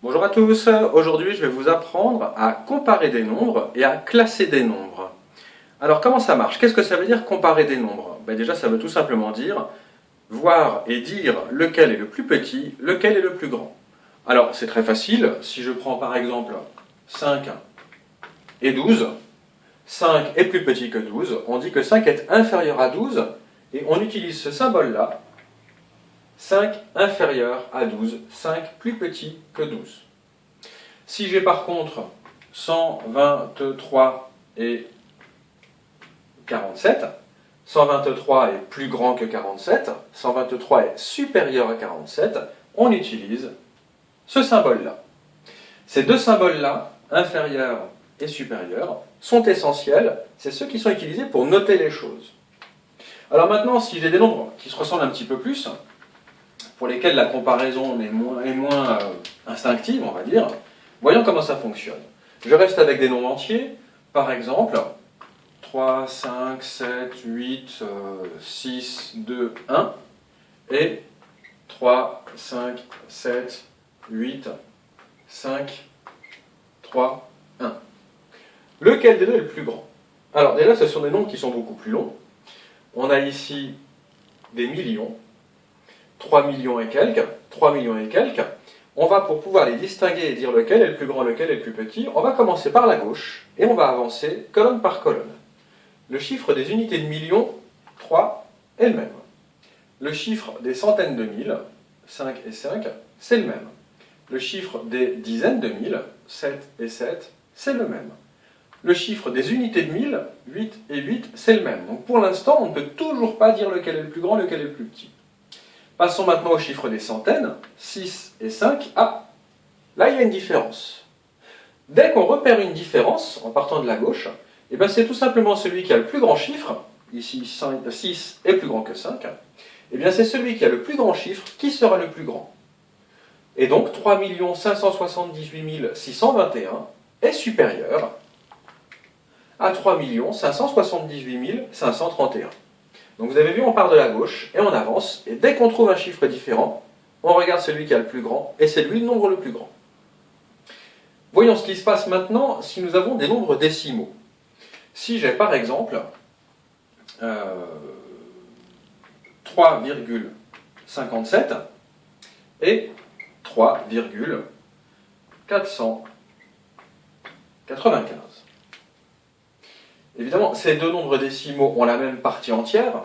Bonjour à tous, aujourd'hui je vais vous apprendre à comparer des nombres et à classer des nombres. Alors comment ça marche? Qu'est-ce que ça veut dire comparer des nombres? Déjà ça veut tout simplement dire voir et dire lequel est le plus petit, lequel est le plus grand. Alors c'est très facile, si je prends par exemple 5 et 12, 5 est plus petit que 12, on dit que 5 est inférieur à 12 et on utilise ce symbole-là. 5 inférieur à 12, 5 plus petit que 12. Si j'ai par contre 123 et 47, 123 est plus grand que 47, 123 est supérieur à 47, on utilise ce symbole-là. Ces deux symboles-là, inférieur et supérieur, sont essentiels, c'est ceux qui sont utilisés pour noter les choses. Alors maintenant, si j'ai des nombres qui se ressemblent un petit peu plus, pour lesquels la comparaison est moins instinctive, on va dire, voyons comment ça fonctionne. Je reste avec des nombres entiers, par exemple 3, 5, 7, 8, 6, 2, 1, et 3, 5, 7, 8, 5, 3, 1. Lequel des deux est le plus grand? Alors déjà, ce sont des nombres qui sont beaucoup plus longs. On a ici des millions, 3 millions et quelques, 3 millions et quelques. On va, pour pouvoir les distinguer et dire lequel est le plus grand, lequel est le plus petit, on va commencer par la gauche et on va avancer colonne par colonne. Le chiffre des unités de millions, 3, est le même. Le chiffre des centaines de mille, 5 et 5, c'est le même. Le chiffre des dizaines de mille, 7 et 7, c'est le même. Le chiffre des unités de mille, 8 et 8, c'est le même. Donc pour l'instant, on ne peut toujours pas dire lequel est le plus grand, lequel est le plus petit. Passons maintenant au chiffre des centaines, 6 et 5. Ah, là il y a une différence. Dès qu'on repère une différence, en partant de la gauche, c'est tout simplement celui qui a le plus grand chiffre, ici 6 est plus grand que 5, c'est celui qui a le plus grand chiffre qui sera le plus grand. Et donc 3 578 621 est supérieur à 3 578 531. Donc vous avez vu, on part de la gauche et on avance, et dès qu'on trouve un chiffre différent, on regarde celui qui a le plus grand, et c'est lui le nombre le plus grand. Voyons ce qui se passe maintenant si nous avons des nombres décimaux. Si j'ai par exemple 3,57 et 3,495. Évidemment, ces deux nombres décimaux ont la même partie entière,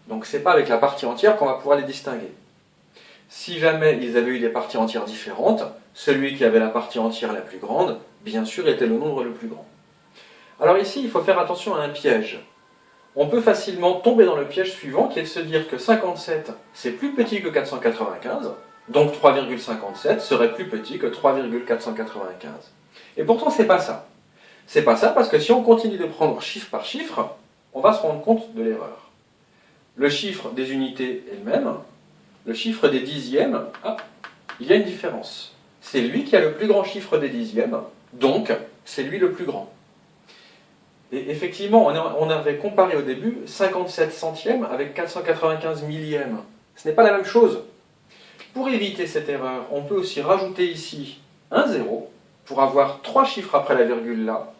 donc ce n'est pas avec la partie entière qu'on va pouvoir les distinguer. Si jamais ils avaient eu des parties entières différentes, celui qui avait la partie entière la plus grande, bien sûr, était le nombre le plus grand. Alors ici, il faut faire attention à un piège. On peut facilement tomber dans le piège suivant, qui est de se dire que 57, c'est plus petit que 495, donc 3,57 serait plus petit que 3,495. Et pourtant, c'est pas ça. C'est pas ça parce que si on continue de prendre chiffre par chiffre, on va se rendre compte de l'erreur. Le chiffre des unités est le même, le chiffre des dixièmes, il y a une différence. C'est lui qui a le plus grand chiffre des dixièmes, donc c'est lui le plus grand. Et effectivement, on avait comparé au début 57 centièmes avec 495 millièmes. Ce n'est pas la même chose. Pour éviter cette erreur, on peut aussi rajouter ici un zéro pour avoir trois chiffres après la virgule là,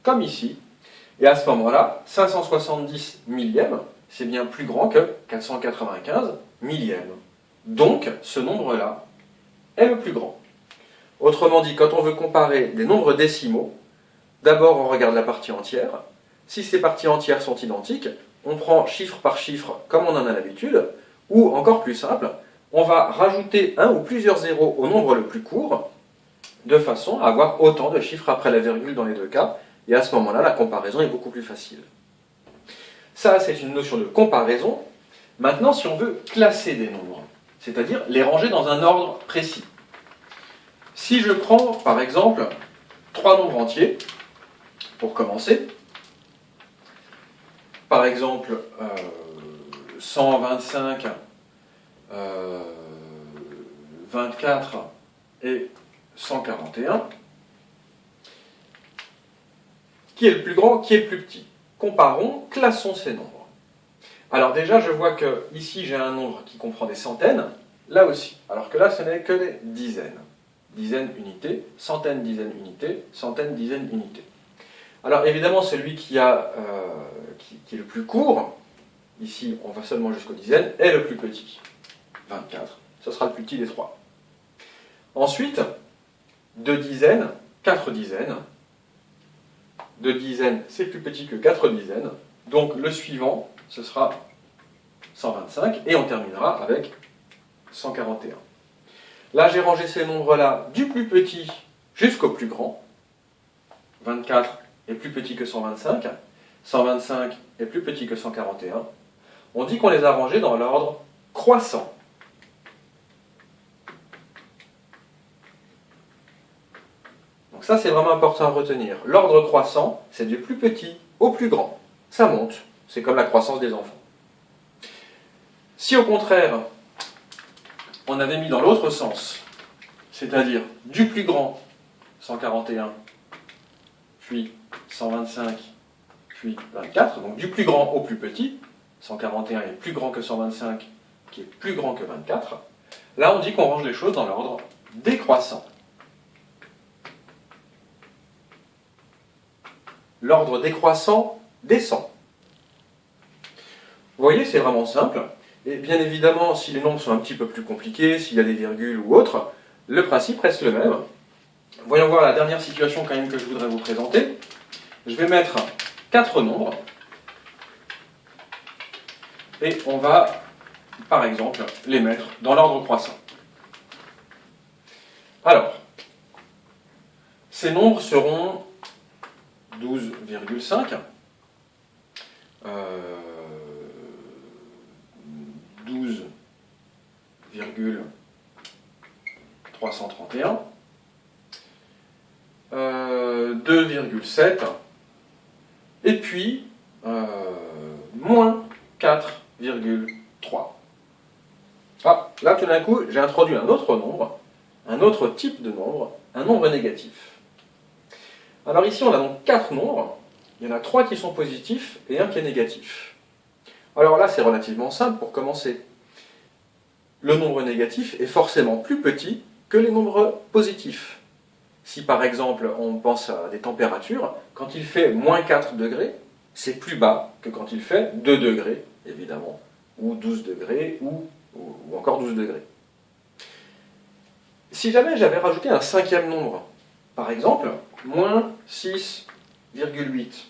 comme ici. Et à ce moment-là, 570 millièmes, c'est bien plus grand que 495 millièmes. Donc, ce nombre-là est le plus grand. Autrement dit, quand on veut comparer des nombres décimaux, d'abord on regarde la partie entière. Si ces parties entières sont identiques, on prend chiffre par chiffre comme on en a l'habitude, ou encore plus simple, on va rajouter un ou plusieurs zéros au nombre le plus court, de façon à avoir autant de chiffres après la virgule dans les deux cas, et à ce moment-là, la comparaison est beaucoup plus facile. Ça, c'est une notion de comparaison. Maintenant, si on veut classer des nombres, c'est-à-dire les ranger dans un ordre précis. Si je prends, par exemple, trois nombres entiers, pour commencer, par exemple 125, 24 et 141, qui est le plus grand, qui est le plus petit? Comparons, classons ces nombres. Alors déjà, je vois que ici j'ai un nombre qui comprend des centaines, là aussi, alors que là ce n'est que des dizaines. dizaines, unités, centaines, dizaines, unités, centaines, dizaines, unités. Alors évidemment, celui qui est le plus court, ici on va seulement jusqu'aux dizaines, est le plus petit. 24, ce sera le plus petit des trois. Ensuite, 2 dizaines, 4 dizaines. 2 dizaines, c'est plus petit que 4 dizaines. Donc le suivant, ce sera 125, et on terminera avec 141. Là, j'ai rangé ces nombres-là du plus petit jusqu'au plus grand. 24 est plus petit que 125. 125 est plus petit que 141. On dit qu'on les a rangés dans l'ordre croissant. Donc ça, c'est vraiment important à retenir. L'ordre croissant, c'est du plus petit au plus grand. Ça monte. C'est comme la croissance des enfants. Si au contraire, on avait mis dans l'autre sens, c'est-à-dire du plus grand, 141, puis 125, puis 24, donc du plus grand au plus petit, 141 est plus grand que 125, qui est plus grand que 24, là on dit qu'on range les choses dans l'ordre décroissant. L'ordre décroissant descend. Vous voyez, c'est vraiment simple. Et bien évidemment, si les nombres sont un petit peu plus compliqués, s'il y a des virgules ou autre, le principe reste le même. Voyons voir la dernière situation quand même que je voudrais vous présenter. Je vais mettre 4 nombres. Et on va, par exemple, les mettre dans l'ordre croissant. Alors, ces nombres seront 12,5, 12,331, 2,7, et puis moins 4,3. Ah, là tout d'un coup, j'ai introduit un autre nombre, un autre type de nombre, un nombre négatif. Alors ici, on a donc 4 nombres, il y en a 3 qui sont positifs et un qui est négatif. Alors là, c'est relativement simple pour commencer. Le nombre négatif est forcément plus petit que les nombres positifs. Si par exemple, on pense à des températures, quand il fait moins 4 degrés, c'est plus bas que quand il fait 2 degrés, évidemment, ou 12 degrés, ou encore 12 degrés. Si jamais j'avais rajouté un 5e nombre, par exemple, moins 6,8.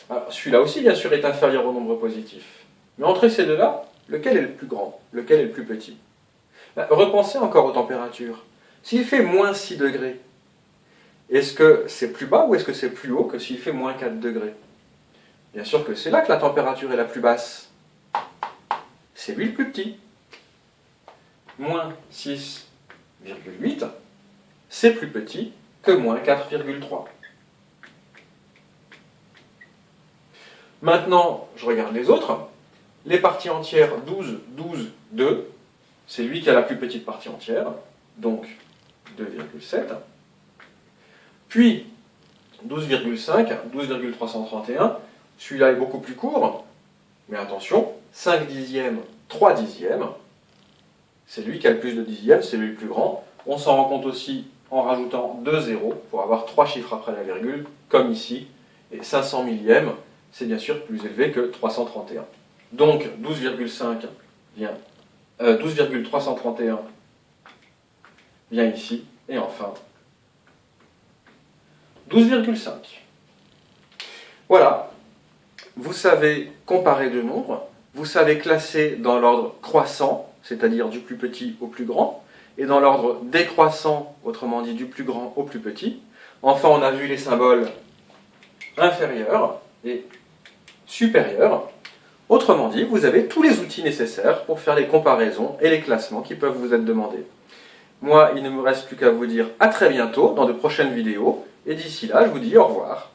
Alors celui-là aussi, bien sûr, est inférieur au nombre positif. Mais entre ces deux-là, lequel est le plus grand? Lequel est le plus petit? Repensez encore aux températures. S'il fait moins 6 degrés, est-ce que c'est plus bas ou est-ce que c'est plus haut que s'il fait moins 4 degrés? Bien sûr que c'est là que la température est la plus basse. C'est lui le plus petit. Moins 6,8, c'est plus petit que moins 4,3. Maintenant, je regarde les autres. Les parties entières 12, 12, 2, c'est lui qui a la plus petite partie entière, donc 2,7. Puis 12,5, 12,331, celui-là est beaucoup plus court, mais attention, 5 dixièmes, 3 dixièmes, c'est lui qui a le plus de dixièmes, c'est lui le plus grand. On s'en rend compte aussi en rajoutant 2 zéros pour avoir 3 chiffres après la virgule, comme ici, et 500 millièmes, c'est bien sûr plus élevé que 331. Donc 12,5 vient 12,331 vient ici, et enfin 12,5. Voilà, vous savez comparer deux nombres, vous savez classer dans l'ordre croissant, c'est-à-dire du plus petit au plus grand, et dans l'ordre décroissant, autrement dit du plus grand au plus petit. Enfin, on a vu les symboles inférieurs et supérieurs. Autrement dit, vous avez tous les outils nécessaires pour faire les comparaisons et les classements qui peuvent vous être demandés. Moi, il ne me reste plus qu'à vous dire à très bientôt dans de prochaines vidéos, et d'ici là, je vous dis au revoir.